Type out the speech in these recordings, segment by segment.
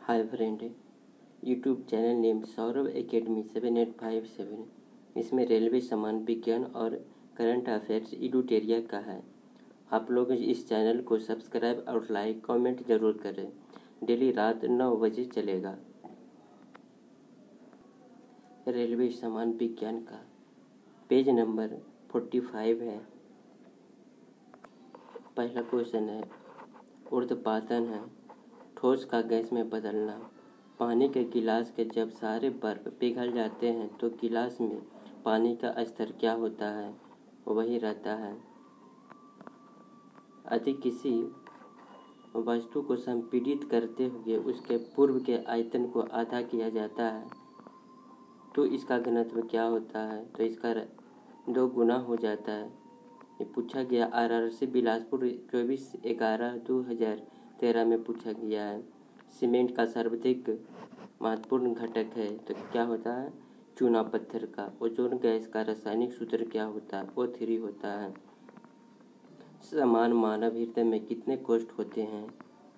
Hi friend, YouTube channel name Saurabh academy 7857। इसमें railway सामान विज्ञान और करंट अफेयर्स एडुटेरिया का है। आप लोग इस चैनल को सब्सक्राइब और लाइक कमेंट जरूर करें। डेली रात 9 बजे चलेगा। रेलवे सामान विज्ञान का पेज नंबर 45 है। पहला क्वेश्चन है, ऊर्ध्वपातन है। ठोस का गैस में बदलना। पानी के गिलास के जब सारे बर्फ पिघल जाते हैं तो गिलास में पानी का स्तर क्या होता है? वही रहता है। यदि किसी वस्तु को संपीड़ित करते हुए उसके पूर्व के आयतन को आधा किया जाता है तो इसका घनत्व क्या होता है? तो इसका 2 गुना हो जाता है। ये पूछा गया RRC बिलासपुर 24/11/2013 में पूछा गया है। सीमेंट का सर्वाधिक महत्वपूर्ण घटक है तो क्या होता है? चूना पत्थर का। ओजोन गैस का रासायनिक सूत्र क्या होता है? O3 होता है। समान मानव हृदय में कितने कोष्ठ होते हैं?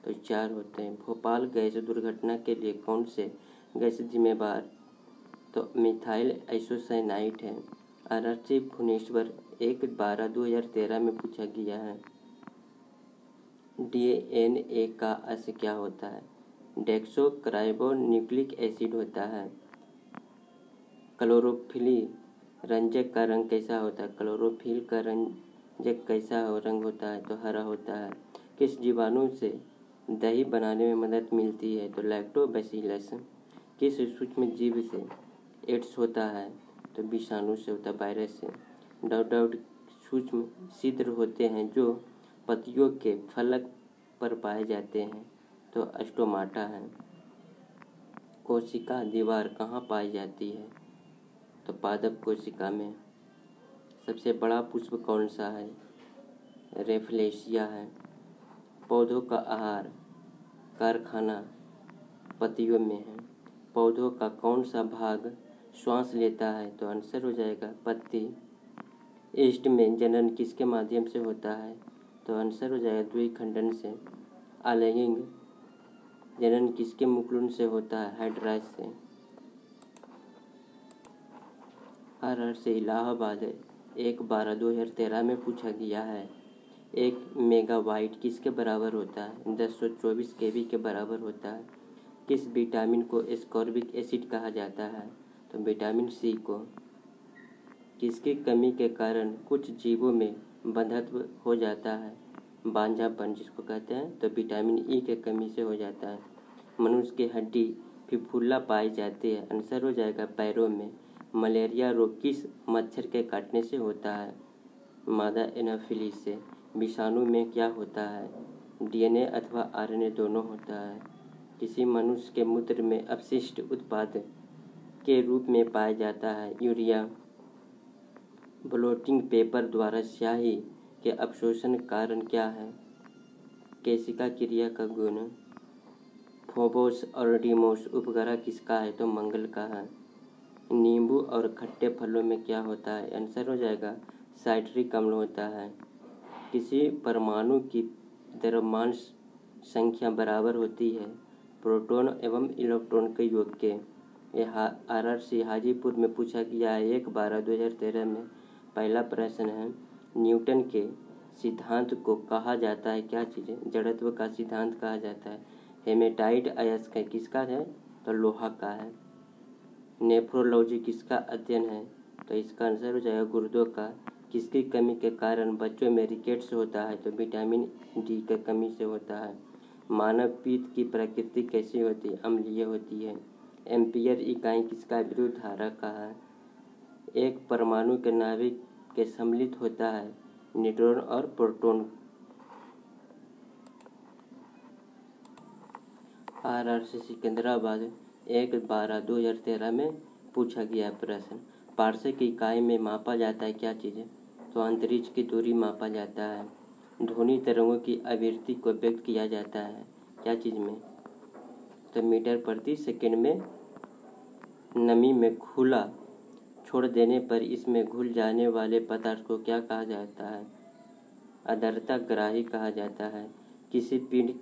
तो 4 होते हैं। भोपाल गैस दुर्घटना के लिए कौन से गैस जिम्मेवार? तो मिथाइल आइसोसाइनाइड है। RRC भुवनेश्वर 1/12/2013 में पूछा गया है। DNA का अस्य क्या होता है? डेक्सोक्राइबोन्यूक्लिक एसिड होता है। क्लोरोफिल रंजक का रंग कैसा होता है? क्लोरोफिल का रंजक कैसा रंग होता है? तो हरा होता है। किस जीवाणु से दही बनाने में मदद मिलती है? तो लैक्टोबैसिलस। किस सूक्ष्म जीव से एड्स होता है? तो विषाणु से होता है, वायरस से। डॉट सूक्ष्म छिद्र होते हैं जो पत्तियों के फलक पर पाए जाते हैं तो स्टोमाटा है। कोशिका दीवार कहाँ पाई जाती है? तो पादप कोशिका में। सबसे बड़ा पुष्प कौन सा है? रेफलेशिया है। पौधों का आहार कारखाना पत्तियों में है। पौधों का कौन सा भाग श्वास लेता है? तो आंसर हो जाएगा पत्ती। ईस्ट में जनन किसके माध्यम से होता है? तो आंसर हो जाएगा द्विखंडन से। आलैंगिक जनन किसके मुखून से होता है? हाइड्रास से। RRC इलाहाबाद 1/12/2013 में पूछा गया है। 1 मेगावाट किसके बराबर होता है? 1024 kV के बराबर होता है। किस विटामिन को एस्कॉर्बिक एसिड कहा जाता है? तो विटामिन C को। किसकी कमी के कारण कुछ जीवों में बंधत्व हो जाता है? बांझापन जिसको कहते हैं, तो विटामिन E के कमी से हो जाता है। मनुष्य की हड्डी फिफुल्ला पाई जाती है। आंसर हो जाएगा पैरों में। मलेरिया रोग किस मच्छर के काटने से होता है? मादा एनाफिलिस से। विषाणु में क्या होता है? DNA अथवा RNA दोनों होता है। किसी मनुष्य के मूत्र में अपशिष्ट उत्पाद के रूप में पाया जाता है यूरिया। ब्लोटिंग पेपर द्वारा स्याही के अवशोषण कारण क्या है? केशिका क्रिया का गुण। फोबोस और डीमोस उपग्रह किसका है? तो मंगल का है। नींबू और खट्टे फलों में क्या होता है? आंसर हो जाएगा साइट्रिक अम्ल होता है। किसी परमाणु की द्रव्यमान संख्या बराबर होती है प्रोटॉन एवं इलेक्ट्रॉन के योग के। यह RRC हाजीपुर में पूछा गया है 1/12/2013 में। पहला प्रश्न है, न्यूटन के सिद्धांत को कहा जाता है क्या चीज़? जड़त्व का सिद्धांत कहा जाता है। हेमेटाइट अयस्क किसका है? तो लोहा का है। नेफ्रोलॉजी किसका अध्ययन है? तो इसका आंसर हो जाएगा गुर्दों का। किसकी कमी के कारण बच्चों में रिकेट्स होता है? तो विटामिन D की कमी से होता है। मानव पित्त की प्रकृति कैसी होती है? अम्लीय होती है। एम्पियर इकाई किसका विद्युत धारा का है? एक परमाणु के नाभिक के सम्मिलित होता है न्यूट्रॉन और प्रोटॉन। RRC सिकंदराबाद 1/12/2013 में पूछा गया प्रश्न। पारसे की इकाई में मापा जाता है क्या चीज़? तो अंतरिक्ष की दूरी मापा जाता है। ध्वनि तरंगों की आवृत्ति को व्यक्त किया जाता है क्या चीज़ में? तो मीटर प्रति सेकंड में। नमी में खुला छोड़ देने पर इसमें घुल जाने वाले पदार्थ को क्या कहा जाता है? आर्द्रता ग्राही कहा जाता है। किसी पिंड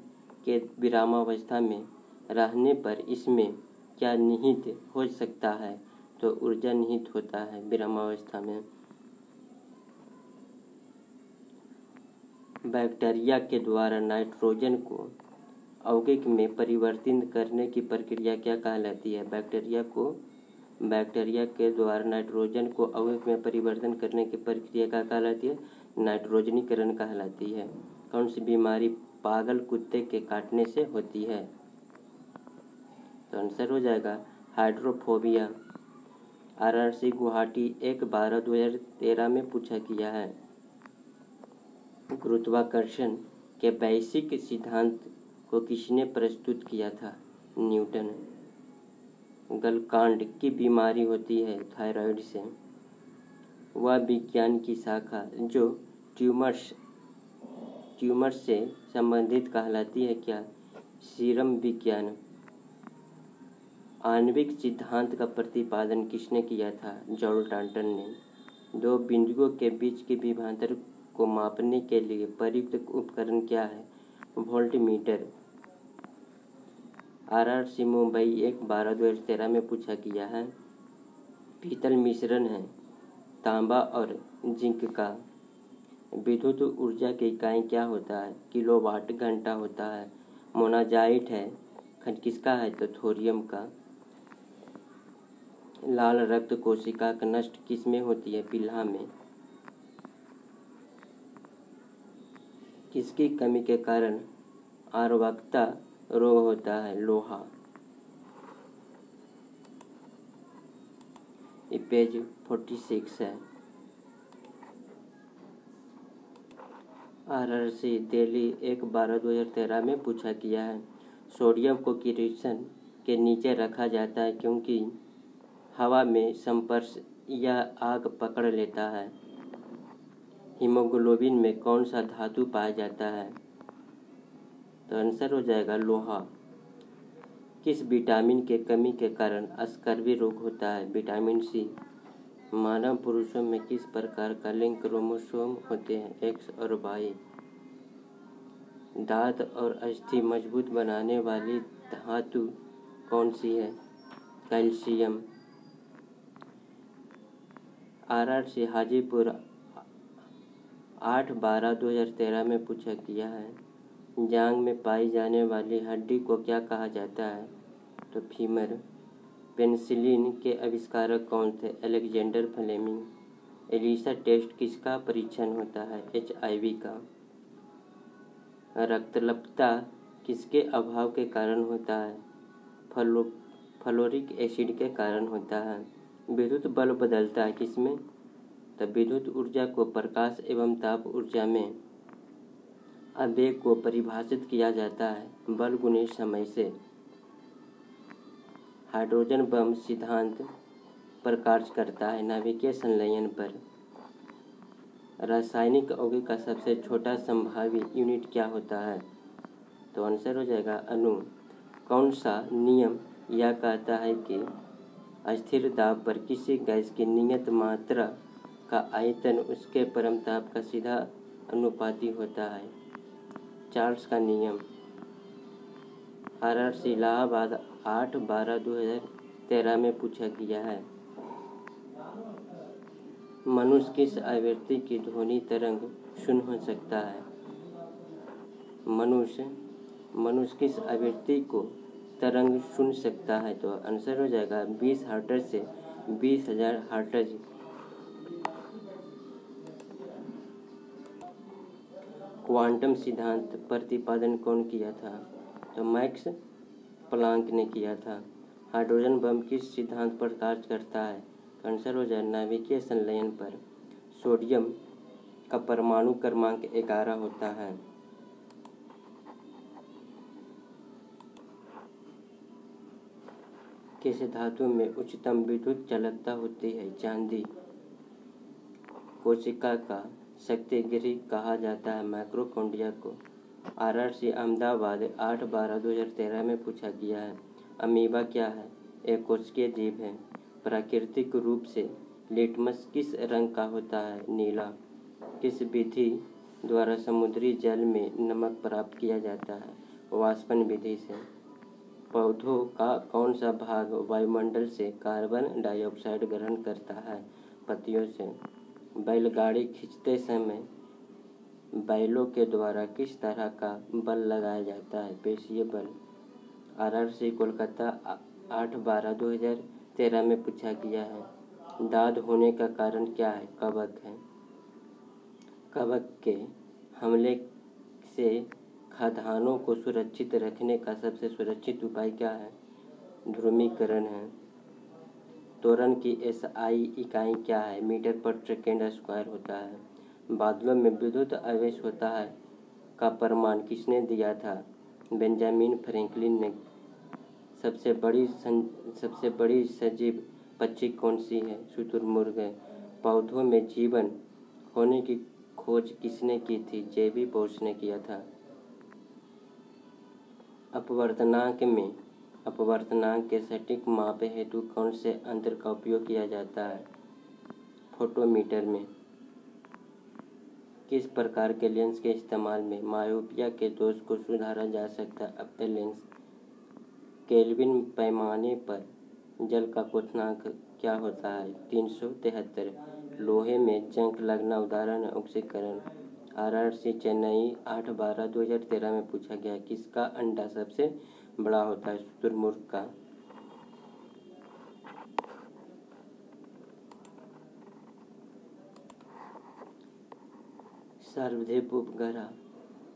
के विरामावस्था में रहने पर इसमें क्या निहित हो सकता है? तो ऊर्जा निहित होता है विरामावस्था में। बैक्टीरिया के द्वारा नाइट्रोजन को यौगिक में परिवर्तित करने की प्रक्रिया क्या कहलाती है? बैक्टीरिया के द्वारा नाइट्रोजन को यौगिक में परिवर्तन करने की प्रक्रिया क्या कहलाती है? नाइट्रोजनीकरण कहलाती है। कौन सी बीमारी पागल कुत्ते के काटने से होती है? तो आंसर हो जाएगा हाइड्रोफोबिया। RRC गुवाहाटी 1/12/2013 में पूछा गया है। गुरुत्वाकर्षण के वैश्विक सिद्धांत को किसने प्रस्तुत किया था? न्यूटन। गलकांड की बीमारी होती है थायराइड से। वह विज्ञान की शाखा जो ट्यूमर्स से संबंधित कहलाती है क्या? सीरम विज्ञान। आणविक सिद्धांत का प्रतिपादन किसने किया था? जॉर्ज डाल्टन ने। दो बिंदुओं के बीच के विभवांतर को मापने के लिए प्रयुक्त उपकरण क्या है? वोल्टमीटर। RRC मुंबई 1/12/2013 में पूछा गया है। पीतल मिश्रण है तांबा और जिंक का। विद्युत ऊर्जा की इकाई क्या होता है? किलोवाट घंटा होता है। मोनाजाइट है खंड किसका है? तो थोरियम का। लाल रक्त कोशिका का नष्ट किस में होती है? पिल्हा में। किसकी कमी के कारण आर्द्रता रोग होता है? लोहा। ये पेज 46 है। RRC दिल्ली 1/12/2013 में पूछा गया है। सोडियम को किरोसिन के नीचे रखा जाता है क्योंकि हवा में संपर्क या आग पकड़ लेता है। हीमोग्लोबिन में कौन सा धातु पाया जाता है? तो आंसर हो जाएगा लोहा। किस विटामिन के कमी के कारण स्कर्वी रोग होता है? Vitamin C. मानव पुरुषों में किस प्रकार का लिंग क्रोमोसोम होते हैं? X और Y। दांत और अस्थि मजबूत बनाने वाली धातु कौन सी है? कैल्शियम। RRC हाजीपुर 8/12/2013 में पूछा गया है। जांघ में पाई जाने वाली हड्डी को क्या कहा जाता है? तो फीमर। पेनिसिलिन के आविष्कारक कौन थे? Alexander Fleming. एलिसा टेस्ट किसका परीक्षण होता है? HIV का। रक्तल्पता किसके अभाव के कारण होता है? फ्लोरिक एसिड के कारण होता है। विद्युत बल बदलता है किसमें? तो विद्युत ऊर्जा को प्रकाश एवं ताप ऊर्जा में आवेग को परिभाषित किया जाता है बल गुने समय से। हाइड्रोजन बम सिद्धांत पर कार्य करता है नाभिकीय संलयन पर। रासायनिक यौगिक का सबसे छोटा संभावी यूनिट क्या होता है? तो आंसर हो जाएगा अणु। कौन सा नियम यह कहता है कि स्थिर दाब पर किसी गैस की नियत मात्रा का आयतन उसके परम ताप का सीधा अनुपाती होता है? चार्ल्स का नियम। RRC इलाहाबाद 8/12/2013 में पूछा गया है। मनुष्य किस आवृत्ति की ध्वनि तरंग सुन हो सकता है? मनुष्य किस आवृत्ति को तरंग सुन सकता है? तो आंसर हो जाएगा 20 हर्ट्ज से 20,000 हर्ट्ज। क्वांटम सिद्धांत प्रतिपादन कौन किया था? तो मैक्स प्लांक ने किया था। हाइड्रोजन बम किस सिद्धांत पर कार्य करता है? आंसर हो जाए नाभिकीय संलयन पर। सोडियम का परमाणु क्रमांक 11 होता है। किस धातु में उच्चतम विद्युत चालकता होती है? चांदी। कोशिका का शक्ति गृह कहा जाता है माइटोकॉन्ड्रिया को। RRC अहमदाबाद 8/12/2013 में पूछा गया है। अमीबा क्या है? एक कोशिकीय जीव है। प्राकृतिक रूप से लिटमस किस रंग का होता है? नीला। किस विधि द्वारा समुद्री जल में नमक प्राप्त किया जाता है? वाष्पन विधि से। पौधों का कौन सा भाग वायुमंडल से कार्बन डाइऑक्साइड ग्रहण करता है? पत्तियों से। बैलगाड़ी खींचते समय बैलों के द्वारा किस तरह का बल लगाया जाता है? पेशीय बल। RRC कोलकाता 8/12/2013 में पूछा गया है। दाद होने का कारण क्या है? कवक है। कवक के हमले से खाद्यान्नों को सुरक्षित रखने का सबसे सुरक्षित उपाय क्या है? ध्रुवीकरण है। त्वरण की SI इकाई क्या है? मीटर पर सेकेंड स्क्वायर होता है। बादलों में विद्युत आवेश होता है का प्रमाण किसने दिया था? बेंजामिन फ्रैंकलिन ने। सबसे बड़ी सजीव पक्षी कौन सी है? शुतुरमुर्ग है। पौधों में जीवन होने की खोज किसने की थी? जेबी बोस ने किया था। अपवर्तनांक के सटीक माप हेतु कौन से यंत्र का उपयोग किया जाता है? फोटोमीटर में। किस प्रकार के लेंस के इस्तेमाल में मायोपिया के दोष को सुधारा जा सकता है? अपने लेंस। केल्विन पैमाने पर जल का क्वथनांक क्या होता है? 373। लोहे में जंग लगना उदाहरण है ऑक्सीकरण। RRC चेन्नई 8/12/2013 में पूछा गया किसका अंडा सबसे बड़ा होता है? शुतुरमुर्ग का। सर्वधिक उपग्रह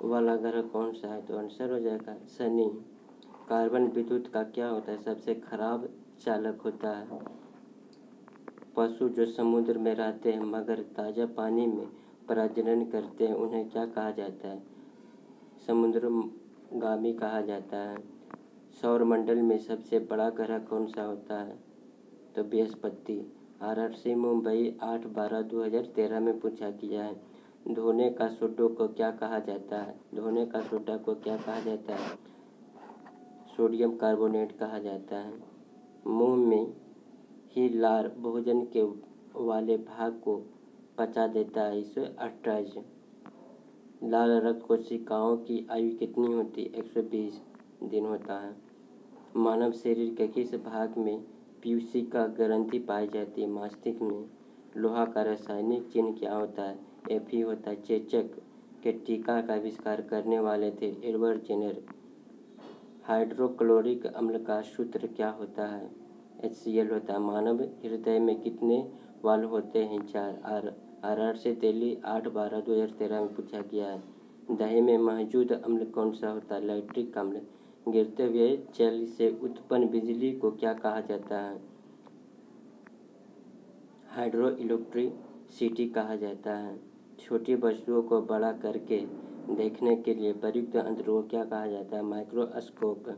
वाला ग्रह कौन सा है? तो आंसर हो जाएगा शनि। कार्बन विद्युत का क्या होता है? सबसे खराब चालक होता है। पशु जो समुद्र में रहते हैं मगर ताज़ा पानी में प्रजनन करते हैं उन्हें क्या कहा जाता है? समुद्रगामी कहा जाता है। सौरमंडल में सबसे बड़ा ग्रह कौन सा होता है? तो बृहस्पति। RRC मुंबई 8/12/2013 में पूछा गया है धोने का सोडा को क्या कहा जाता है? धोने का सोडा को क्या कहा जाता है? सोडियम कार्बोनेट कहा जाता है। मुंह में ही लार भोजन के वाले भाग को पचा देता है, इसे अर्टज। लाल रक्त कोशिकाओं की आयु कितनी होती है? 120 दिन होता है। मानव शरीर के किस भाग में पीयूषिका ग्रंथि पाई जाती है? मस्तिष्क में। लोहा का रासायनिक चिन्ह क्या होता है? Fe होता है। चेचक के टीका का आविष्कार करने वाले थे एडवर्ड जेनर। हाइड्रोक्लोरिक अम्ल का सूत्र क्या होता है? HCl होता है। मानव हृदय में कितने वाल्व होते हैं? 4। RRC दिल्ली 8/12/2013 में पूछा गया है दही में मौजूद अम्ल कौन सा होता है? लैक्टिक अम्ल। गिरते हुए जल से उत्पन्न बिजली को क्या कहा जाता है? हाइड्रो इलेक्ट्रिसिटी कहा जाता है। छोटी वस्तुओं को बड़ा करके देखने के लिए प्रयुक्त यंत्र को क्या कहा जाता है? माइक्रोस्कोप।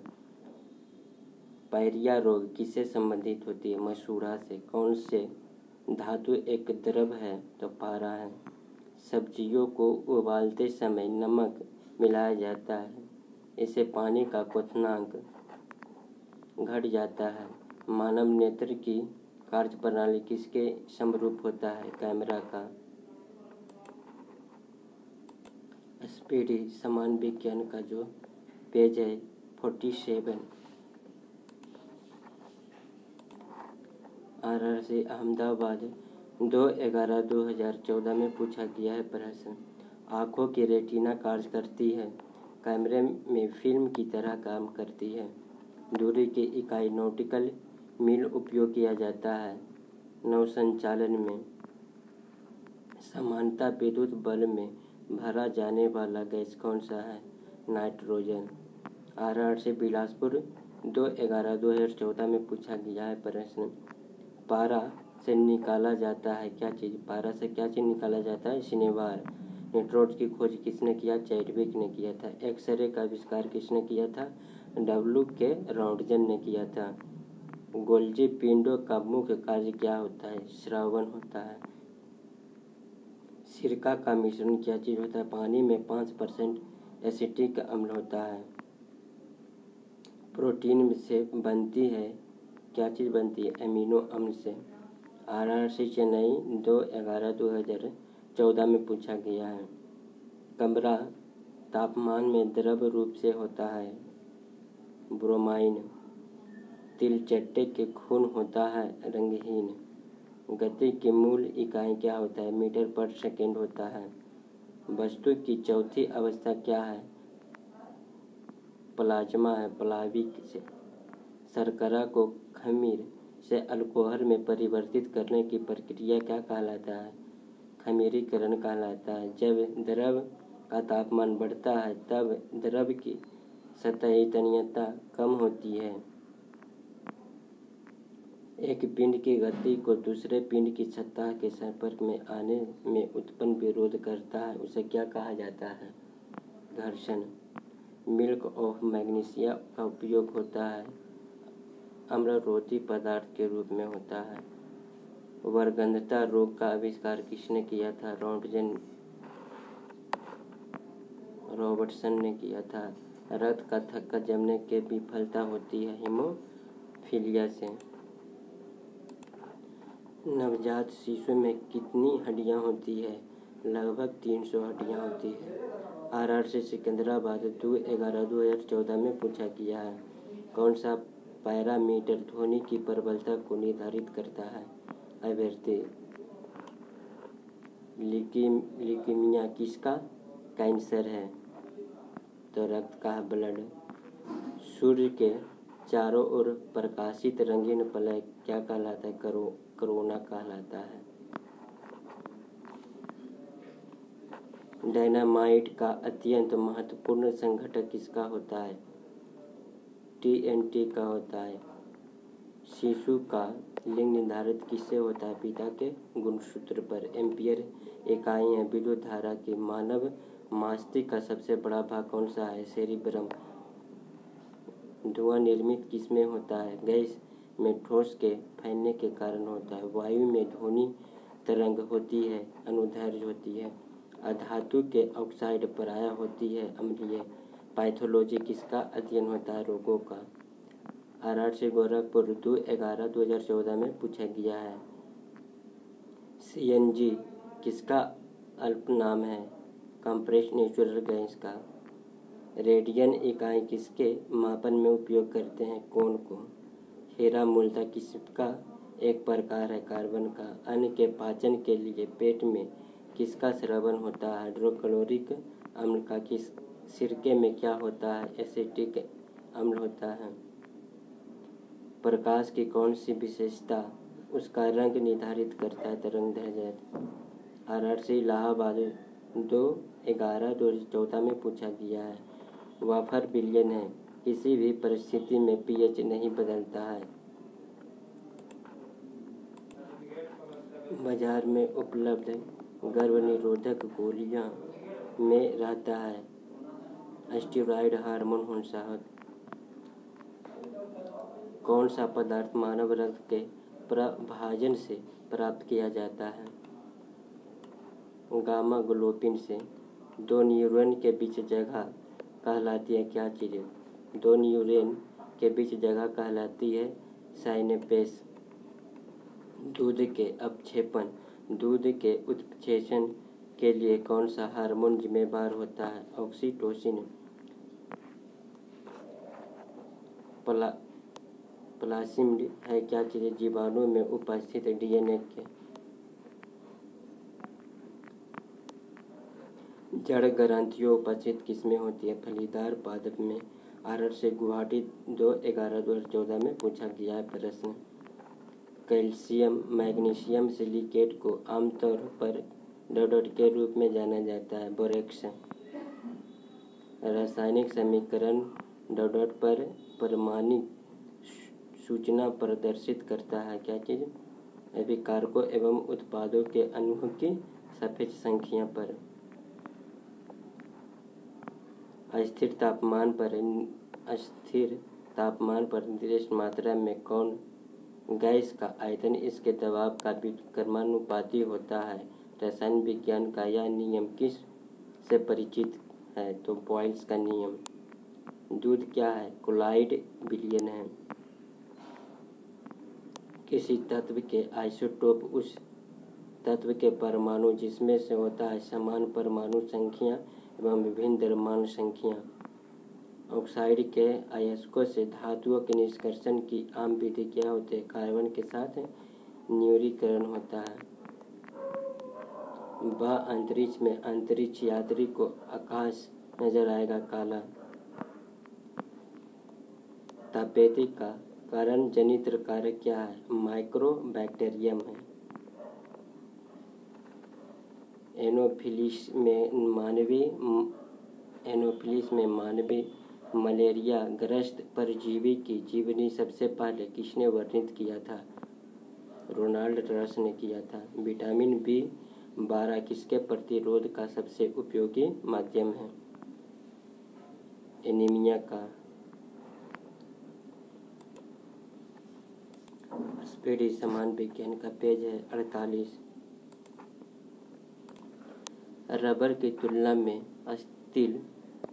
पायरिया रोग किससे संबंधित होती है? मसूड़ा से। कौन से धातु एक द्रव है? तो पारा है। सब्जियों को उबालते समय नमक मिलाया जाता है, इससे पानी का क्वथनांक घट जाता है। मानव नेत्र की कार्यप्रणाली किसके समरूप होता है? कैमरा का। स्पीडी समान विज्ञान का जो पेज है 47। RRC अहमदाबाद 2/11/2014 में पूछा गया है प्रश्न। आँखों की रेटिना कार्य करती है, कैमरे में फिल्म की तरह काम करती है। दूरी की इकाई नॉटिकल मील उपयोग किया जाता है नौ संचालन में। समानता विद्युत बल में भरा जाने वाला गैस कौन सा है? नाइट्रोजन। RRC बिलासपुर 2/11/2014 में पूछा गया है प्रश्न। पारा से निकाला जाता है क्या चीज़? पारा से क्या चीज़ निकाला जाता है? सिनेवार। न्यूट्रॉन की खोज किसने किया? चैडविक ने किया था। एक्सरे का आविष्कार किसने किया था? WK रॉन्टगन ने किया था। गोल्जी पिंडों का मुख्य कार्य क्या होता है? श्रावण होता है। सिरका का मिश्रण क्या चीज़ होता है? पानी में 5% एसिटिक अम्ल होता है। प्रोटीन से बनती है क्या चीज़ बनती है? एमिनो अम्ल से। RRC चेन्नई 2/11/2014 में पूछा गया है कमरा तापमान में द्रव रूप से होता है ब्रोमाइन। तिलचट्टे के खून होता है रंगहीन। गति की मूल इकाई क्या होता है? मीटर पर सेकेंड होता है। वस्तु की चौथी अवस्था क्या है? प्लाज्मा है, प्लाविक से। शर्करा को खमीर से अल्कोहल में परिवर्तित करने की प्रक्रिया क्या कहलाता है? खमीरीकरण कहलाता है। जब द्रव का तापमान बढ़ता है तब द्रव की सतही तन्यता कम होती है। एक पिंड की गति को दूसरे पिंड की सतह के संपर्क में आने में उत्पन्न विरोध करता है, उसे क्या कहा जाता है? घर्षण। मिल्क ऑफ मैग्नीशिया का उपयोग होता है अम्लरोधी पदार्थ के रूप में होता है। वर्गंधता रोग का आविष्कार किसने किया था? रॉबर्टसन ने किया था। रक्त का थक्का जमने की विफलता होती है हीमोफीलिया से। नवजात शिशु में कितनी हड्डियां होती है? लगभग 300 हड्डियां होती है। आरआर से सिकंदराबाद 2/11/2014 में पूछा गया है। कौन सा पैरामीटर ध्वनि की प्रबलता को निर्धारित करता है? आवृत्ति। ल्यूकीमिया किसका कैंसर है? तो रक्त का ब्लड। सूर्य के चारों ओर प्रकाशित रंगीन वलय क्या कहलाता है? कोरोना कहलाता है। डायनामाइट का अत्यंत महत्वपूर्ण संघटक किसका होता है? TNT का होता है। शिशु का लिंग निर्धारित किससे होता है? पिता के गुणसूत्र पर। एम्पियर इकाई है विद्युत धारा की। मानव मस्तिष्क का सबसे बड़ा भाग कौन सा है? सेरिब्रम। धुआं निर्मित किसमें होता है? गैस में ठोस के फैलने के कारण होता है। वायु में ध्वनि तरंग होती है, अनुदैर्ध्य होती है। अधातु के ऑक्साइड प्रायः होती है अम्लीय। पैथोलॉजी किसका अध्ययन होता है? रोगों का। आरआर से गोरखपुर 2/11/2014 में पूछा गया है। CNG किसका अल्प नाम है? कंप्रेस्ड नेचुरल गैस का। रेडियन इकाई किसके मापन में उपयोग करते हैं? कोण को। हीरा मूलतः किसका एक प्रकार है? कार्बन का। अन्न के पाचन के लिए पेट में किसका स्रावन होता है? हाइड्रोक्लोरिक अम्ल का। किस सिरके में क्या होता है? एसिटिक अम्ल होता है। प्रकाश की कौन सी विशेषता उसका रंग निर्धारित करता है? तरंगदैर्ध्य। आरआर से इलाहाबाद 2/11/2014 में पूछा गया है। वाफर विलयन है। किसी भी परिस्थिति में pH नहीं बदलता है। बाजार में उपलब्ध गर्भनिरोधक गोलियां में रहता है स्टेरॉयड हार्मोन होता। कौन सा पदार्थ मानव रक्त के प्रभाजन से प्राप्त किया जाता है? गामा ग्लोबिन से। दो न्यूरॉन के बीच जगह कहलाती है क्या चीज़? दो न्यूरॉन के बीच जगह कहलाती है साइनेप्स। दूध के उत्प्रेषण के लिए कौन सा हार्मोन जिम्मेदार होता है? ऑक्सीटोसिन। प्लाज्मिड है क्या चीज़? जीवाणु में उपस्थित DNA के जड़ ग्रंथियों उपस्थित किसमें होती है? फलीदार पादप में। आरआर से गुवाहाटी 2/11/2014 में पूछा गया है प्रश्न। कैल्शियम मैग्नीशियम सिलिकेट को आमतौर पर डॉट के रूप में जाना जाता है। बोरेक्स। रासायनिक समीकरण डॉट पर परमाणु सूचना प्रदर्शित करता है क्या चीज़? अभिकारकों एवं उत्पादों के अणुओं की सापेक्ष संख्या पर। अस्थिर तापमान पर निर्दिष्ट मात्रा में कौन गैस का आयतन इसके दबाव का व्युत्क्रमानुपाती होता है? रसायन विज्ञान का यह नियम किस से परिचित है? तो बॉयल्स का नियम। दूध क्या है? कोलॉइड विलयन है। किसी तत्व के आइसोटोप उस तत्व के परमाणु जिसमें से होता है समान परमाणु संख्या एवं विभिन्न द्रव्यमान संख्या। ऑक्साइड के अयस्कों से धातुओं के निष्कर्षण की आम विधि क्या होती है? कार्बन के साथ न्यूरीकरण होता है। वह अंतरिक्ष में अंतरिक्ष यात्री को आकाश नजर आएगा काला। तापीयता का कारण जनित कारक क्या है? माइक्रोबैक्टीरियम है। एनोफिलिस में मानवीय मलेरिया ग्रस्त परजीवी की जीवनी सबसे पहले किसने वर्णित किया था? रोनाल्ड रस ने किया था। विटामिन B12 किसके प्रतिरोध का सबसे उपयोगी माध्यम है? एनीमिया का। स्पीड समान विज्ञान का पेज है 48। रबर की तुलना में स्टील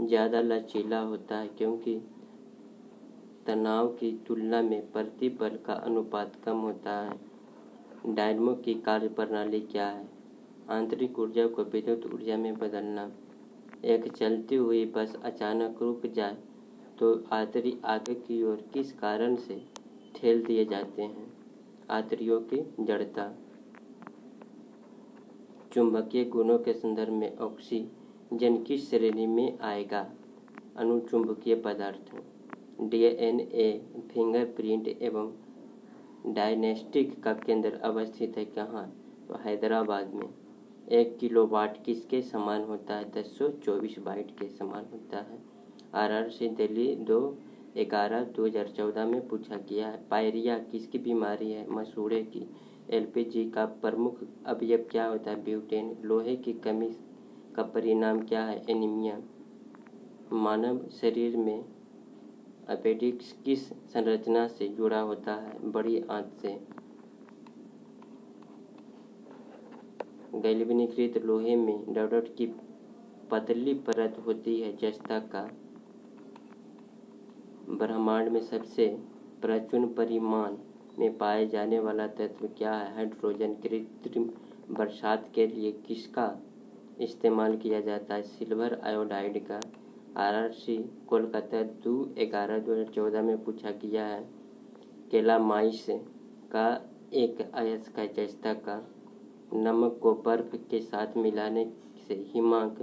ज़्यादा लचीला होता है क्योंकि तनाव की तुलना में प्रतिबल का अनुपात कम होता है। डायनमो की कार्यप्रणाली क्या है? आंतरिक ऊर्जा को विद्युत ऊर्जा में बदलना। एक चलती हुई बस अचानक रुक जाए तो यात्री आगे की ओर किस कारण से ठेल दिए जाते हैं? यात्रियों की जड़ता। चुंबकीय गुणों के संदर्भ में ऑक्सीजन किस श्रेणी में आएगा? अनुचुंबकीय पदार्थ। DNA फिंगरप्रिंट एवं डायग्नोस्टिक का केंद्र अवस्थित है कहाँ? तो हैदराबाद में। 1 किलोवाट किसके समान होता है? 1024 वाट के समान होता है। RRC दिल्ली 2/11/2014 में पूछा गया है। पायरिया किसकी बीमारी है? मसूड़े की। LPG का प्रमुख अवयव क्या होता है? ब्यूटेन। लोहे की कमी का परिणाम क्या है? एनीमिया। मानव शरीर में अपेंडिक्स किस संरचना से जुड़ा होता है? बड़ी आंत से। गैल्वेनीकृत लोहे में डॉट की पतली परत होती है जस्ता का। ब्रह्मांड में सबसे प्रचुर परिमाण में पाए जाने वाला तत्व क्या है? हाइड्रोजन। कृत्रिम बरसात के लिए किसका इस्तेमाल किया जाता है? सिल्वर आयोडाइड का। RRC कोलकाता 2/11/2014 में पूछा गया है। कैलामाइस का एक अयस्क है जस्ता का। नमक को बर्फ के साथ मिलाने से हिमांक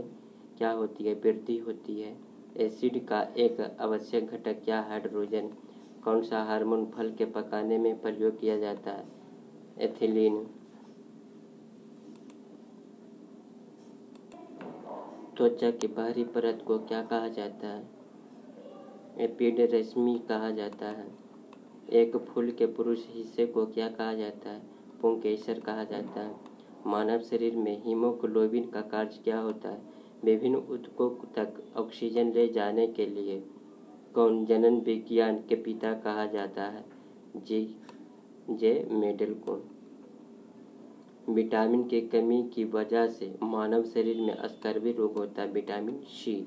क्या होती है? वृद्धि होती है। एसिड का एक आवश्यक घटक क्या? हाइड्रोजन। कौन सा हार्मोन फल के पकाने में प्रयोग किया जाता है? एथिलीन। त्वचा की बाहरी परत को क्या कहा जाता है? एपिडर्मिस कहा जाता है। एक फूल के पुरुष हिस्से को क्या कहा जाता है? पुंकेसर कहा जाता है। मानव शरीर में हीमोग्लोबिन का कार्य क्या होता है? विभिन्न ऊतकों तक ऑक्सीजन ले जाने के लिए। कौन जनन विज्ञान के पिता कहा जाता है? जे मेंडल को। विटामिन की कमी की वजह से मानव शरीर में स्कर्वी रोग होता है। Vitamin C।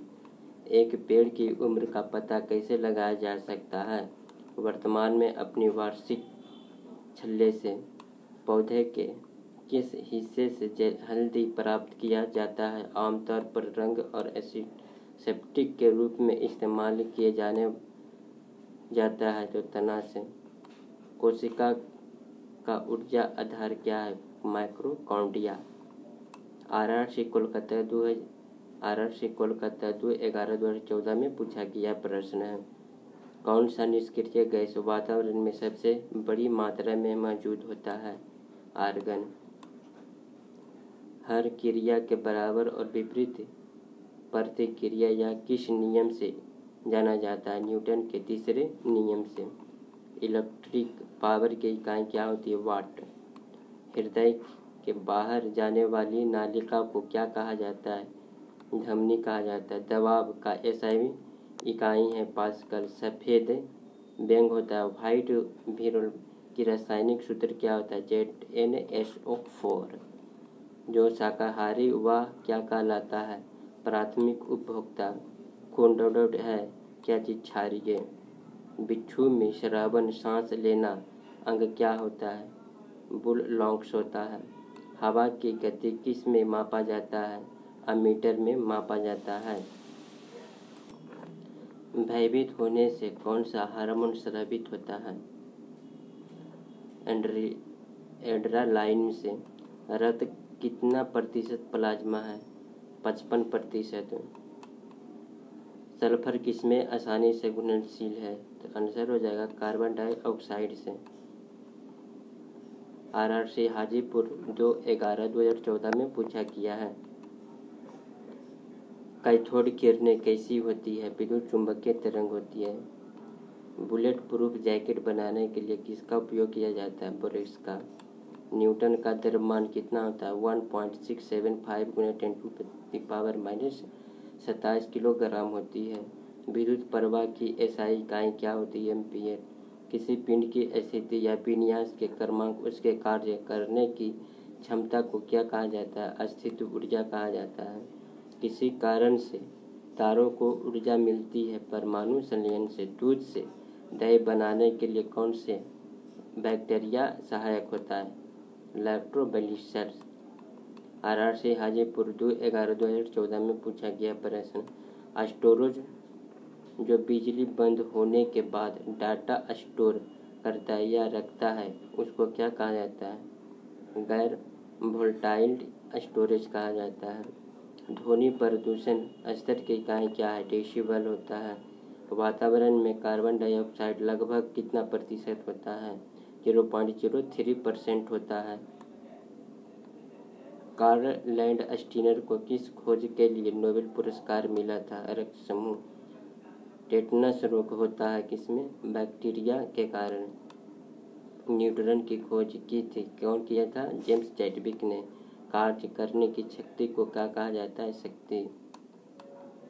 एक पेड़ की उम्र का पता कैसे लगाया जा सकता है? वर्तमान में अपनी वार्षिक छल्ले से पौधे के किस हिस्से से हल्दी प्राप्त किया जाता है? आमतौर पर रंग और एंटीसेप्टिक के रूप में इस्तेमाल किए जाता है तो तना से। कोशिका का ऊर्जा आधार क्या है? माइटोकॉन्ड्रिया। RRC कोलकाता 2/11/2014 में पूछा गया प्रश्न है। कौन सा निष्क्रिय गैस वातावरण में सबसे बड़ी मात्रा में मौजूद होता है? आर्गन। हर क्रिया के बराबर और विपरीत प्रतिक्रिया या किस नियम से जाना जाता है? न्यूटन के तीसरे नियम से। इलेक्ट्रिक पावर की इकाई क्या होती है? वाट। हृदय के बाहर जाने वाली नालिका को क्या कहा जाता है? धमनी कहा जाता है। दबाव का SI इकाई है पास्कल। सफ़ेद बैंग होता है। व्हाइट व्हील की रासायनिक सूत्र क्या होता है? ZnSO4। जो शाकाहारी वह क्या कहलाता है? प्राथमिक उपभोक्ता। कौन डॉट है क्या चीज क्षारीय? बिच्छू में श्रवण सांस लेना अंग क्या होता है? बुल लॉन्ग्स होता है। हवा की गति किस में मापा जाता है? अमीटर में मापा जाता है। भयभीत होने से कौन सा हार्मोन स्रावित होता है? एड्रेनालाइन से। रक्त कितना प्रतिशत प्लाज्मा है? 55%। सल्फर किसमें आसानी से घुलनशील है? तो आंसर हो जाएगा कार्बन डाइऑक्साइड से। RRC हाजीपुर 2/11/2014 में पूछा गया है। कैथोड किरणें कैसी होती है? विद्युत चुंबकीय तरंग होती है। बुलेट प्रूफ जैकेट बनाने के लिए किसका उपयोग किया जाता है? बोरेक्स का। न्यूटन का द्रव्यमान कितना होता है? 1.675 × 10⁻⁻27 किलोग्राम होती है। विद्युत प्रवाह की SI इकाई क्या होती है? एम्पीयर। किसी पिंड की स्थिति या विन्यास के क्रमांक उसके कार्य करने की क्षमता को क्या कहा जाता है? अस्थित ऊर्जा कहा जाता है। किसी कारण से तारों को ऊर्जा मिलती है। परमाणु संलयन से। दूध से दही बनाने के लिए कौन से बैक्टीरिया सहायक होता है? लैक्टोबैसिलस। RRC हाजीपुर 2/11/2014 में पूछा गया प्रश्न। स्टोरेज जो बिजली बंद होने के बाद डाटा स्टोर करता है या रखता है उसको क्या कहा जाता है? गैर वोलेटाइल स्टोरेज कहा जाता है। ध्वनि प्रदूषण स्तर की इकाई क्या है? डेसिबल होता है। वातावरण में कार्बन डाइऑक्साइड लगभग कितना प्रतिशत होता है? 0.03% होता है। कार्ल लैंडस्टीनर को किस खोज के लिए नोबेल पुरस्कार मिला था? रक्त समूह। टेटनस रोग होता है किसमें? बैक्टीरिया के कारण। न्यूट्रॉन की खोज की थी? कौन किया था? जेम्स चैडविक ने। कार्य करने की शक्ति को क्या कहा जाता है? शक्ति।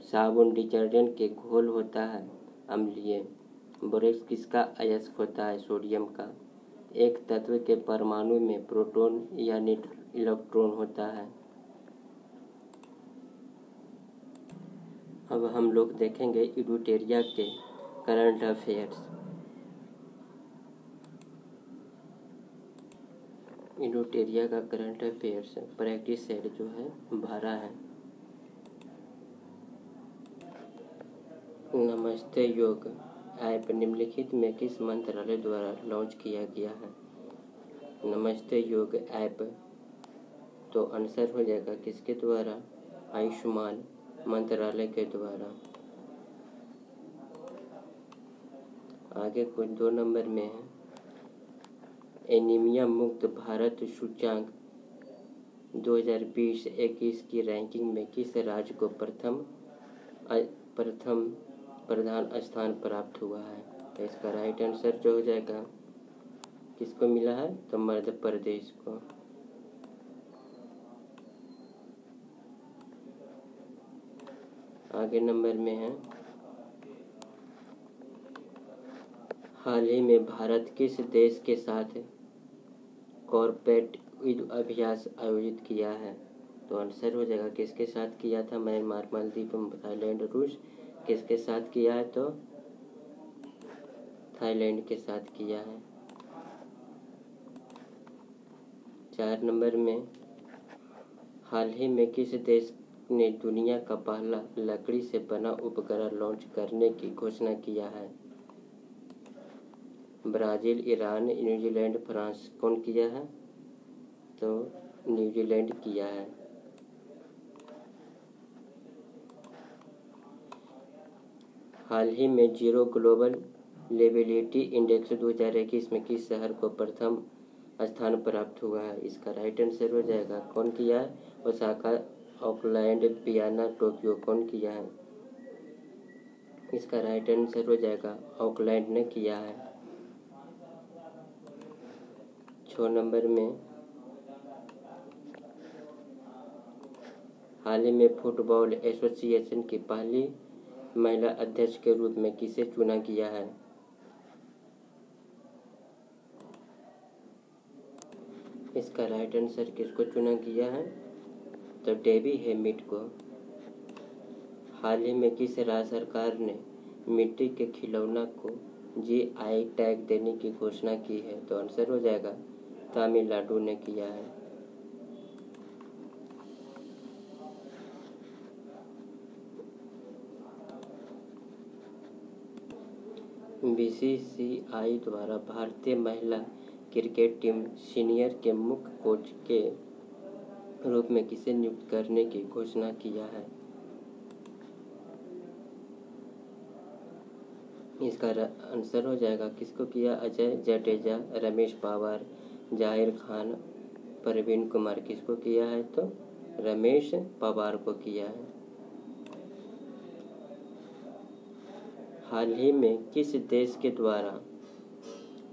साबुन डिटर्जेंट के घोल होता है अम्लीय। बोरेक्स किसका अयस्क होता है? सोडियम का। एक तत्व के परमाणु में प्रोटॉन या इलेक्ट्रॉन होता है। अब हम लोग देखेंगे यूटेरिया के करंट अफेयर्स। यूटेरिया का करंट अफेयर्स प्रैक्टिस सेट जो है 12 है। नमस्ते योग ऐप निम्नलिखित में किस मंत्रालय द्वारा लॉन्च किया गया है? नमस्ते योग ऐप तो आंसर हो जाएगा किसके द्वारा? आयुष्मान मंत्रालय के द्वारा। आगे कुछ 2 नंबर में है। एनीमिया मुक्त भारत सूचांक 2020-21 की रैंकिंग में किस राज्य को प्रधान स्थान प्राप्त हुआ है? तो इसका राइट आंसर जो हो जाएगा किसको मिला है? तो मध्य प्रदेश को। आगे नंबर में है हाल ही में भारत किस देश के साथ कॉर्पोरेट युद्ध अभ्यास आयोजित किया है? तो आंसर हो जाएगा किसके साथ किया था? म्यांमार, मालदीव, थाईलैंड, रूस। किसके साथ किया है? तो थाईलैंड के साथ किया है। 4 नंबर में हाल ही में किस देश ने दुनिया का पहला लकड़ी से बना उपग्रह लॉन्च करने की घोषणा किया है? Brazil, Iran, New Zealand, France. कौन किया है? तो न्यूजीलैंड किया है। हाल ही में जीरो ग्लोबल लिवेबिलिटी इंडेक्स 2021 में किस शहर को प्रथम स्थान प्राप्त हुआ है? इसका राइट आंसर हो जाएगा कौन किया है? Osaka, Auckland, Vienna, Tokyo. कौन किया है? इसका राइट आंसर हो जाएगा ऑकलैंड ने किया है। 6 नंबर में हाल ही में फुटबॉल एसोसिएशन की पहली महिला अध्यक्ष के रूप में किसे चुना गया है? इसका राइट आंसर किसको चुना गया है? तो डेबी हेमिट को। हाल ही में किस राज्य सरकार ने मिट्टी के खिलौना को GI टैग देने की घोषणा की है? तो आंसर हो जाएगा तमिलनाडु ने किया है। बीसीसीआई द्वारा भारतीय महिला क्रिकेट टीम सीनियर के मुख्य कोच के रूप में किसे नियुक्त करने की घोषणा किया है? इसका आंसर हो जाएगा किसको किया? अजय जडेजा, रमेश पवार, जाहिर खान, प्रवीण कुमार। किसको किया है? तो रमेश पवार को किया है। हाल ही में किस देश के द्वारा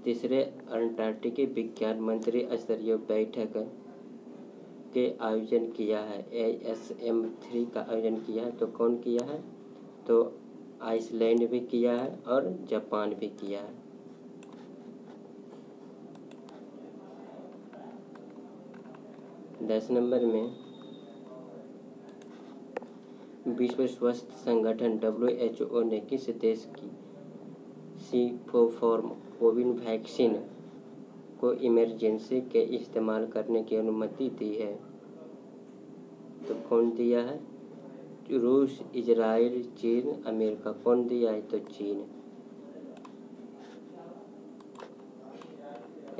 तीसरे अंटार्कटिक विज्ञान मंत्री स्तरीय बैठक के आयोजन किया है? ASM3 का आयोजन किया है। तो कौन किया है? तो आइसलैंड भी किया है और जापान भी किया है। दस नंबर में विश्व स्वास्थ्य संगठन WHO ने किस देश की सिनोफार्म कोविड वैक्सीन को इमरजेंसी के इस्तेमाल करने की अनुमति दी है? तो कौन दिया है? रूस, इजराइल, चीन, अमेरिका। कौन दिया है? तो चीन।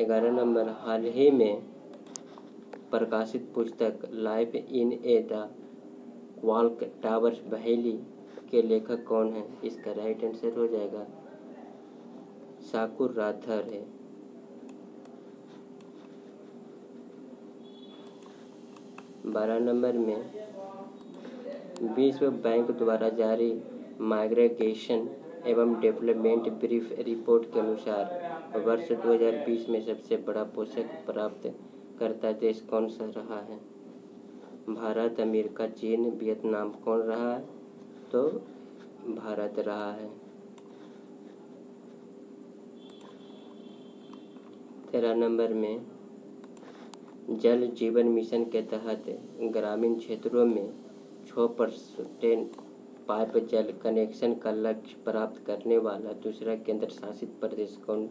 11 नंबर, हाल ही में प्रकाशित पुस्तक life in A the clock tower बहेली के लेखक कौन है? इसका राइट आंसर हो जाएगा शाकुर राथर है। 12 नंबर में विश्व बैंक द्वारा जारी माइग्रेशन एवं डेवलपमेंट ब्रीफ रिपोर्ट के अनुसार वर्ष 2020 में सबसे बड़ा पोषक प्राप्त करता देश कौन सा रहा है? भारत, अमेरिका, चीन, वियतनाम। कौन रहा है? तो भारत रहा है। 13 नंबर में जल जीवन मिशन के तहत ग्रामीण क्षेत्रों में 6% पाइप जल कनेक्शन का लक्ष्य प्राप्त करने वाला दूसरा केंद्र शासित प्रदेश कौन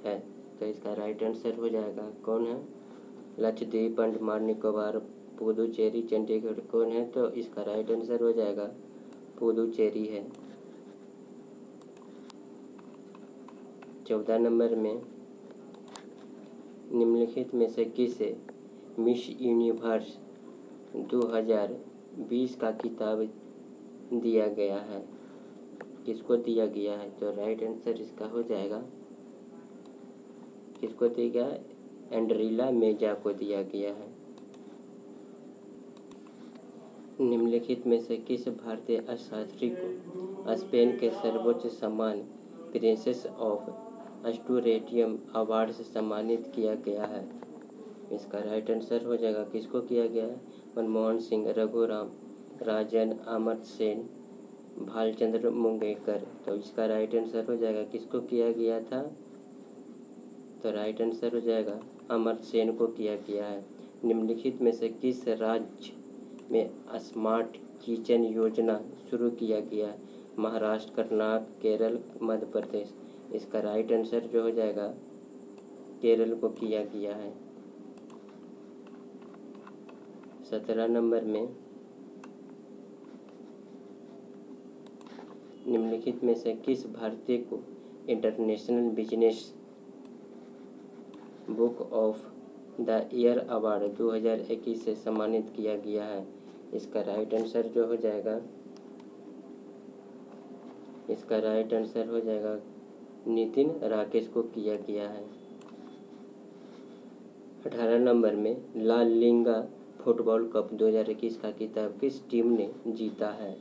है? तो इसका राइट आंसर हो जाएगा कौन है? लक्षद्वीप, अंडमान निकोबार, पुदुचेरी, चंडीगढ़। कौन है? तो इसका राइट आंसर हो जाएगा पुदुचेरी है। 14 नंबर में निम्नलिखित में से किसे मिस यूनिवर्स 2020 का खिताब दिया गया है? किसको दिया गया है? तो राइट आंसर इसका हो जाएगा किसको दिया गया है? एंड्रीला मेजा को दिया गया है। निम्नलिखित में से किस भारतीय अर्थशास्त्री को स्पेन के सर्वोच्च सम्मान प्रिंसेस ऑफ एस्टूरियम अवार्ड से सम्मानित किया गया है? इसका राइट आंसर हो जाएगा किसको किया गया है? मनमोहन सिंह, रघुराम राजन, अमर्त्य सेन, भालचंद्र मुंगेकर। तो इसका राइट आंसर हो जाएगा किसको किया गया था? तो राइट आंसर हो जाएगा अमर्त्य सेन को किया गया है। निम्नलिखित में से किस राज्य में स्मार्ट किचन योजना शुरू किया गया है? महाराष्ट्र, कर्नाटक, केरल, मध्य प्रदेश। इसका राइट आंसर जो हो जाएगा केरल को किया गया है। 17 नंबर में निम्नलिखित में से किस भारतीय को international business book of the year award 2021 से सम्मानित किया गया है? इसका राइट आंसर जो हो जाएगा इसका राइट आंसर हो जाएगा नितिन राकेश को किया गया है। 18 नंबर में ला लीगा फुटबॉल कप 2021 का खिताब किस टीम ने जीता है?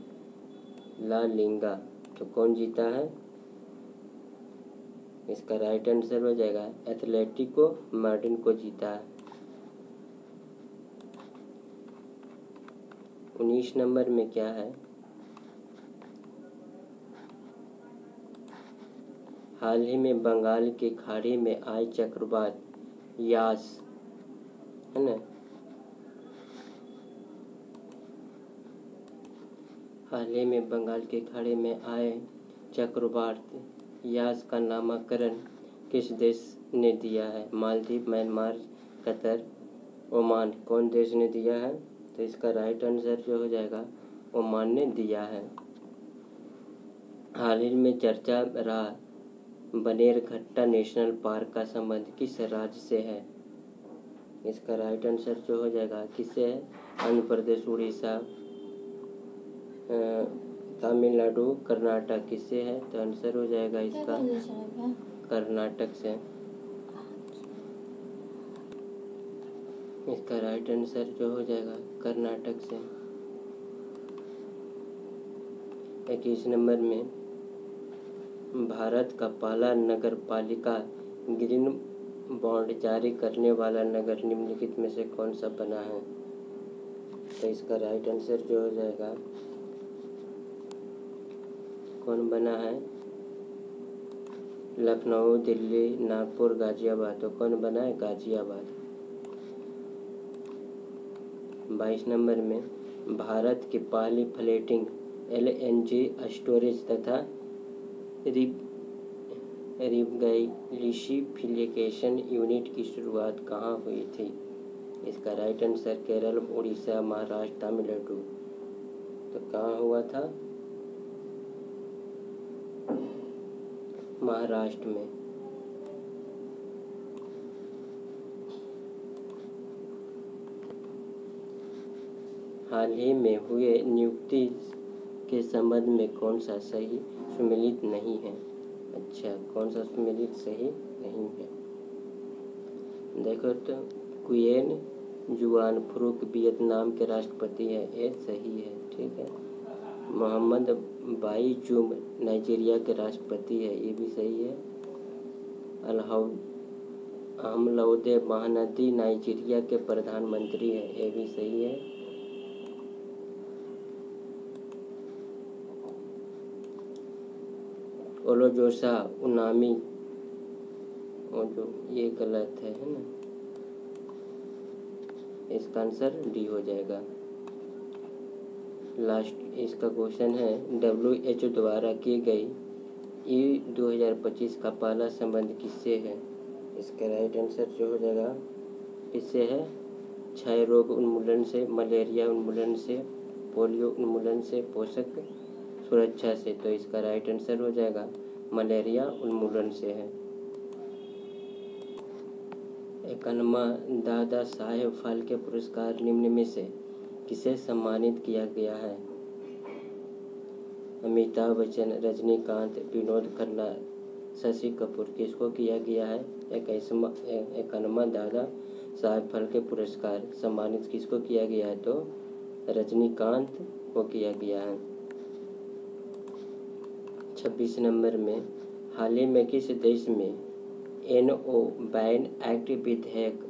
La Liga. तो कौन जीता है? इसका राइट आंसर हो जाएगा एथलेटिको मैड्रिड को जीता है। 19 नंबर में क्या है? हाल ही में बंगाल की खाड़ी में आए चक्रवात यास है ना हाल ही में बंगाल की खाड़ी में आए चक्रवात यास का नामकरण किस देश ने दिया है? Maldives, Myanmar, Qatar, Oman. कौन देश ने दिया है? तो इसका राइट आंसर जो हो जाएगा ओमान ने दिया है। हाल ही में चर्चा रहा बनेरघट्टा नेशनल पार्क का संबंध किस राज्य से है? इसका राइट आंसर जो हो जाएगा किससे है? आंध्र प्रदेश, उड़ीसा, तमिलनाडु, कर्नाटक, किससे है? तो आंसर हो जाएगा इसका कर्नाटक से। इसका राइट आंसर जो हो जाएगा कर्नाटक से। 21 नंबर में भारत का पहला नगर पालिका ग्रीन बॉन्ड जारी करने वाला नगर निम्नलिखित में से कौन सा बना है? तो इसका राइट आंसर जो हो जाएगा कौन बना है? लखनऊ, दिल्ली, नागपुर, गाजियाबाद। तो कौन बना है? गाजियाबाद। 22 नंबर में भारत की पहली फ्लोटिंग LNG स्टोरेज तथा रिगैलिसिफिकेशन यूनिट की शुरुआत कहाँ हुई थी? इसका राइट आंसर केरल, उड़ीसा, महाराष्ट्र, तमिलनाडु। तो कहाँ हुआ था? महाराष्ट्र में। हाल ही में हुए नियुक्ति के संबंध में कौन सा सही सुमेलित नहीं है? अच्छा, कौन सा सुमेलित सही नहीं है? देखो तो गुयेन जुआन फूक वियतनाम के राष्ट्रपति है, ये सही है, ठीक है। मोहम्मद बाईजुम नाइजीरिया के राष्ट्रपति है, ये भी सही है। अहमदौदे महानदी नाइजीरिया के प्रधानमंत्री है, ये भी सही है। ओलोजोसा उनामी, और जो ये गलत है ना, इसका आंसर डी हो जाएगा। लास्ट इसका क्वेश्चन है WHO द्वारा की गई EU 2025 का पहला संबंध किससे है? इसका राइट आंसर जो हो जाएगा किससे है? क्षय रोग उन्मूलन से, मलेरिया उन्मूलन से, पोलियो उन्मूलन से, पोषक सुरक्षा से। तो इसका राइट आंसर हो जाएगा मलेरिया उन्मूलन से है। 51वां दादा साहेब फाल्के पुरस्कार निम्न में से किसे सम्मानित किया गया है? अमिताभ बच्चन, रजनीकांत, विनोद खन्ना, शशि कपूर। किसको किया गया है? 51वां दादा साहेब फाल्के पुरस्कार सम्मानित किसको किया गया है? तो रजनीकांत को किया गया है। 26 नंबर में हाल ही में किस देश में NO बैन एक्ट विधेयक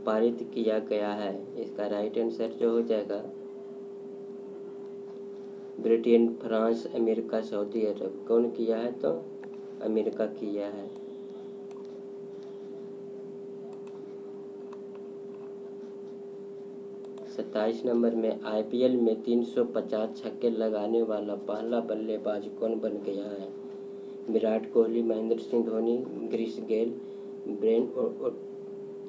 पारित किया गया है? इसका राइट आंसर जो हो जाएगा ब्रिटेन, फ्रांस, अमेरिका, सऊदी अरब। कौन किया है? तो अमेरिका किया है। सत्ताईस नंबर में IPL में 350 छक्के लगाने वाला पहला बल्लेबाज कौन बन गया है? विराट कोहली, महेंद्र सिंह धोनी, ग्रिस गेल, ब्रेन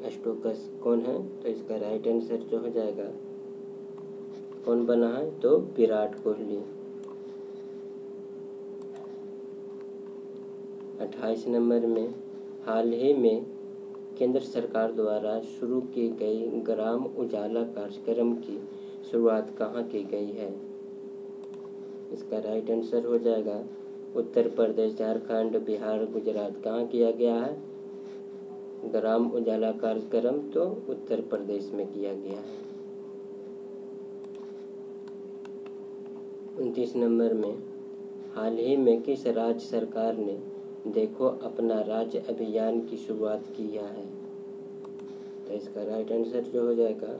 स्टोक्स। कौन है? तो इसका राइट आंसर जो हो जाएगा कौन बना है? तो विराट कोहली। 28 नंबर में हाल ही में केंद्र सरकार द्वारा शुरू की गई ग्राम उजाला कार्यक्रम की शुरुआत कहाँ की गई है? इसका राइट आंसर हो जाएगा उत्तर प्रदेश, झारखंड, बिहार, गुजरात। कहाँ किया गया है ग्राम उजाला कार्यक्रम? तो उत्तर प्रदेश में किया गया है। 29 नंबर में हाल ही में किस राज्य सरकार ने देखो अपना राज्य अभियान की शुरुआत किया है? तो इसका राइट आंसर जो हो जाएगा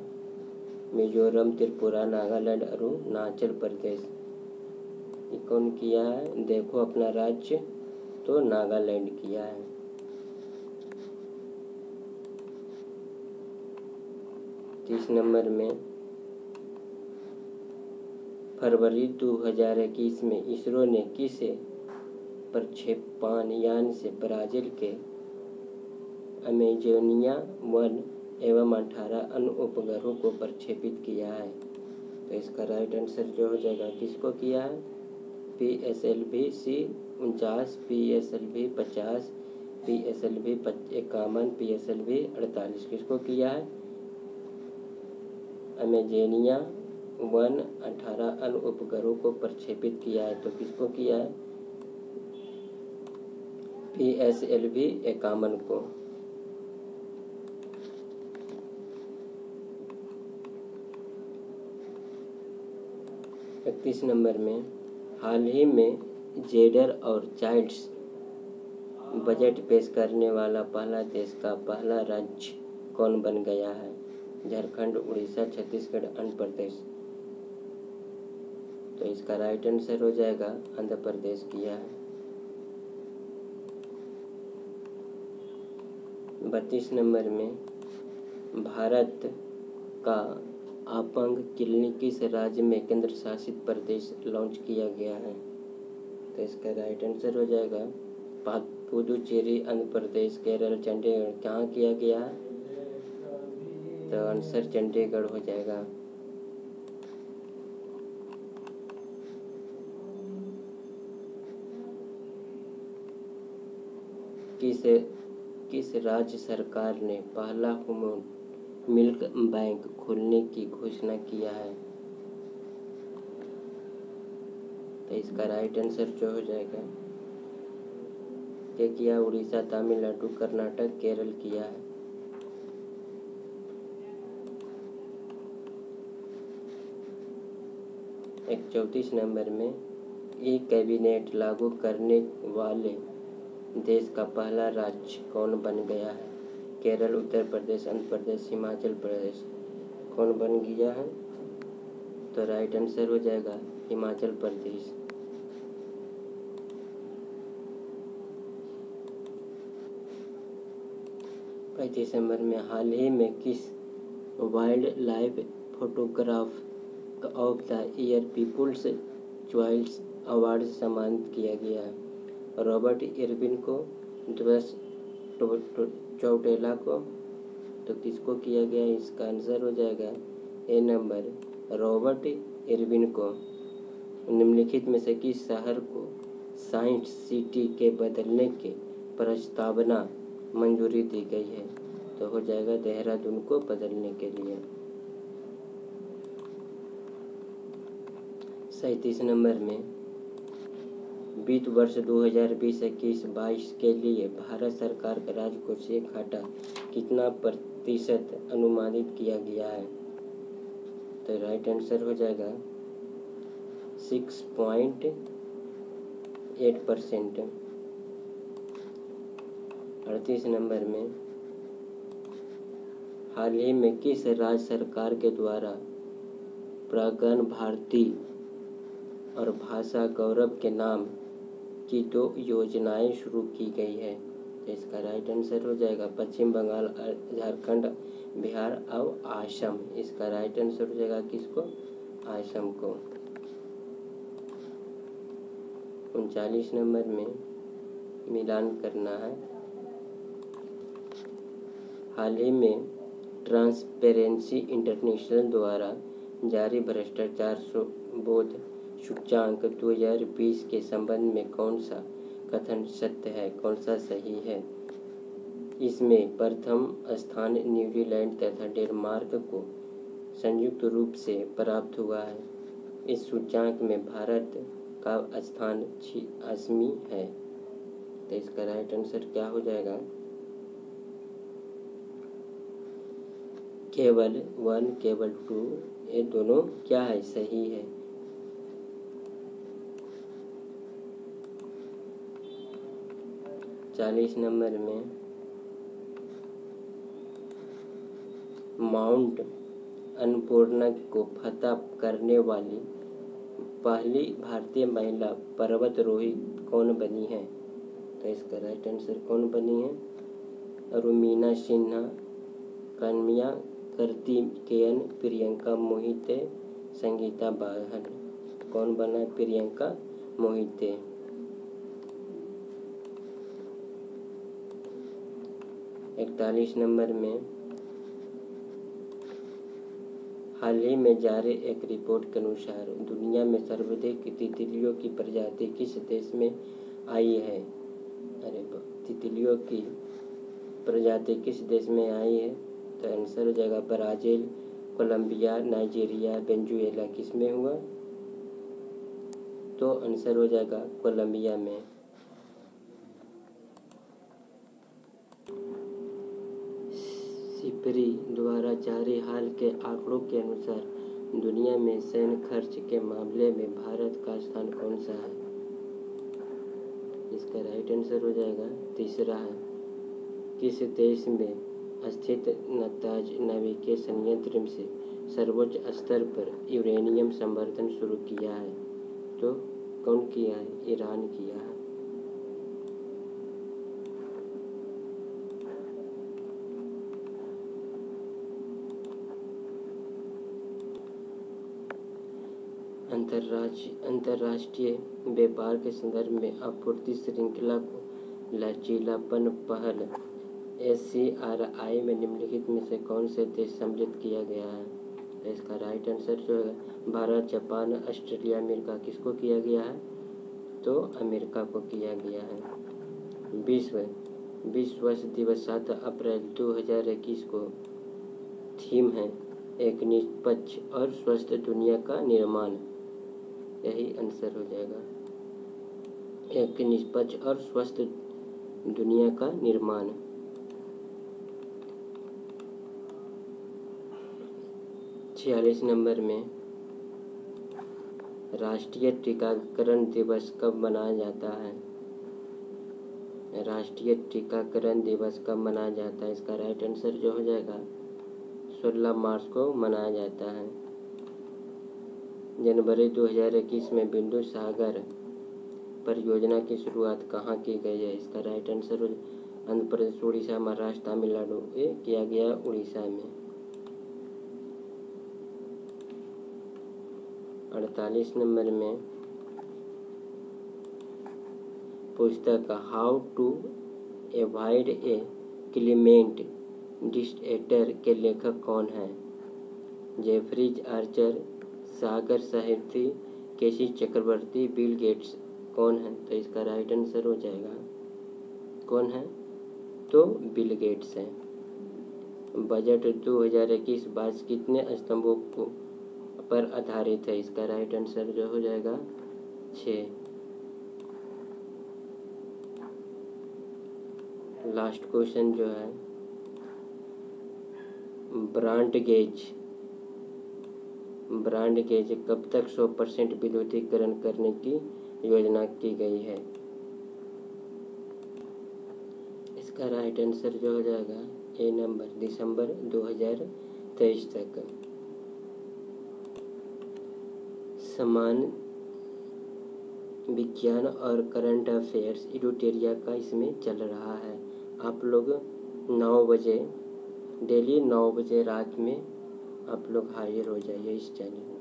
मिजोरम, त्रिपुरा, नागालैंड, अरुणाचल प्रदेश। ये कौन किया है? देखो अपना राज्य, तो नागालैंड किया है। 30 नंबर में फरवरी 2021 में इसरो ने किस प्रक्षेपण यान से ब्राज़ील के अमेजोनिया 1 एवं 18 अन्य उपग्रहों को प्रक्षेपित किया है? तो इसका राइट आंसर जो हो जाएगा किसको किया है? PSLV-C49, PSLV-50, PSLV 51, PSLV 48 किसको किया है? अमेजेनिया 1 18 अन्य उपग्रहों को प्रक्षेपित किया है, तो किसको किया है? PSLV 51 को। 31 नंबर में हाल ही में जेडर और चाइल्ड्स बजट पेश करने वाला पहला देश का पहला राज्य कौन बन गया है? झारखंड, उड़ीसा, छत्तीसगढ़, आंध्र प्रदेश। तो इसका राइट आंसर हो जाएगा आंध्र प्रदेश किया है। 32 नंबर में भारत का आपंग क्लिनिक किस राज्य में केंद्र शासित प्रदेश लॉन्च किया गया है? तो इसका राइट आंसर हो जाएगा पुदुचेरी, आंध्र प्रदेश, केरल, चंडीगढ़। कहाँ किया गया है? तो आंसर चंडीगढ़ हो जाएगा। किस राज्य सरकार ने पहला ह्यूमन मिल्क बैंक खोलने की घोषणा किया है? तो इसका राइट आंसर जो हो जाएगा क्या किया? उड़ीसा, तमिलनाडु, कर्नाटक, केरल किया है। एक 34 नंबर में ई कैबिनेट लागू करने वाले देश का पहला राज्य कौन बन गया है? केरल, उत्तर प्रदेश, आंध्र प्रदेश, हिमाचल प्रदेश। कौन बन गया है? तो राइट आंसर हो जाएगा हिमाचल प्रदेश। 35 नंबर में हाल ही में किस wildlife photograph of the year people's choice award से सम्मानित किया गया है? रॉबर्ट इरविन को, दिवस चौटेला को। तो किसको किया गया? इसका आंसर हो जाएगा ए नंबर, रॉबर्ट इरविन को। निम्नलिखित में से किस शहर को साइंस सिटी के बदलने के प्रस्तावना मंजूरी दी गई है? तो हो जाएगा देहरादून को बदलने के लिए। 37 नंबर में वित्त वर्ष 2020-21-22 के लिए भारत सरकार का राजकोषीय घाटा कितना प्रतिशत अनुमानित किया गया है? तो राइट आंसर हो जाएगा 6.8%। 38 नंबर में हाल ही में किस राज्य सरकार के द्वारा प्रज्ञान भारती और भाषा गौरव के नाम की 2 योजनाएं शुरू की गई है? तो इसका राइट आंसर हो जाएगा पश्चिम बंगाल, झारखंड, बिहार और असम। इसका राइट आंसर हो जाएगा किसको? असम को। 39 नंबर में मिलान करना है। हाल ही में ट्रांसपेरेंसी इंटरनेशनल द्वारा जारी भ्रष्टाचार बोध सूचकांक 2020 के संबंध में कौन सा कथन सत्य है, कौन सा सही है? इसमें प्रथम स्थान न्यूजीलैंड तथा डेनमार्क को संयुक्त रूप से प्राप्त हुआ है। इस सूचकांक में भारत का स्थान 86वां है। तो इसका राइट आंसर क्या हो जाएगा? केवल 1, केवल 2, ये दोनों क्या है? सही है। चालीस नंबर में माउंट अन्नपूर्णा को फतह करने वाली पहली भारतीय महिला पर्वतारोही कौन बनी है? तो इसका राइट आंसर कौन बनी है? रुमीना सिन्हा, काम्या कार्तिकेयन, प्रियंका मोहिते, संगीता बाहन। कौन बना है? प्रियंका मोहिते। 41 नंबर में हाल ही में जारी एक रिपोर्ट के अनुसार दुनिया में सर्वाधिक तितलियों की प्रजाति किस देश में आई है? अरे तितलियों की प्रजाति किस देश में आई है? तो आंसर हो जाएगा ब्राज़ील, कोलंबिया, नाइजीरिया, वेनेजुएला। किस में हुआ? तो आंसर हो जाएगा कोलंबिया में। सिपरी द्वारा जारी हाल के आंकड़ों के अनुसार दुनिया में सैन्य खर्च के मामले में भारत का स्थान कौन सा है? इसका राइट आंसर हो जाएगा तीसरा है। किस देश में स्थित नातांज नाभिकीय संयंत्र से सर्वोच्च स्तर पर यूरेनियम संवर्धन शुरू किया है? तो कौन किया है? ईरान किया है। अंतर्राष्ट्रीय व्यापार के संदर्भ में आपूर्ति श्रृंखला को लचीलापन पहल SCRI में निम्नलिखित में से कौन से देश सम्मिलित किया गया है? तो इसका राइट आंसर जो है भारत, जापान, ऑस्ट्रेलिया, अमेरिका। किसको किया गया है? तो अमेरिका को किया गया है। विश्व दिवस 7 अप्रैल 2021 को थीम है एक निष्पक्ष और स्वस्थ दुनिया का निर्माण। यही आंसर हो जाएगा, एक निष्पक्ष और स्वस्थ दुनिया का निर्माण। 46 नंबर में राष्ट्रीय टीकाकरण दिवस कब मनाया जाता है? राष्ट्रीय टीकाकरण दिवस कब मनाया जाता है? इसका राइट आंसर जो हो जाएगा 16 मार्च को मनाया जाता है। जनवरी 2021 में बिंदु सागर परियोजना की शुरुआत कहाँ की गई है? इसका राइट आंसर आंध्र प्रदेश, उड़ीसा, महाराष्ट्र, तमिलनाडु। ये किया गया उड़ीसा में। 48 नंबर में पुस्तक how to avoid a clement dictator के लेखक कौन है? जेफरी आर्चर, सागर साहित्य, केसी चक्रवर्ती, बिल गेट्स। कौन है? तो इसका राइट आंसर हो जाएगा कौन है? तो बिल गेट्स है। बजट 2021-22 कितने स्तंभों को पर आधारित है? इसका राइट आंसर जो हो जाएगा 6। लास्ट क्वेश्चन जो है ब्रॉड गेज कब तक 100% विद्युतीकरण करने की योजना की गई है? इसका राइट आंसर जो हो जाएगा ए नंबर, दिसंबर 2023 तक। समान विज्ञान और करंट अफेयर्स एडिटोरियल का इसमें चल रहा है। आप लोग 9 बजे डेली 9 बजे रात में आप लोग हाजिर हो जाइए इस channel.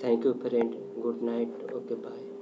Thank you friend, good night, okay bye.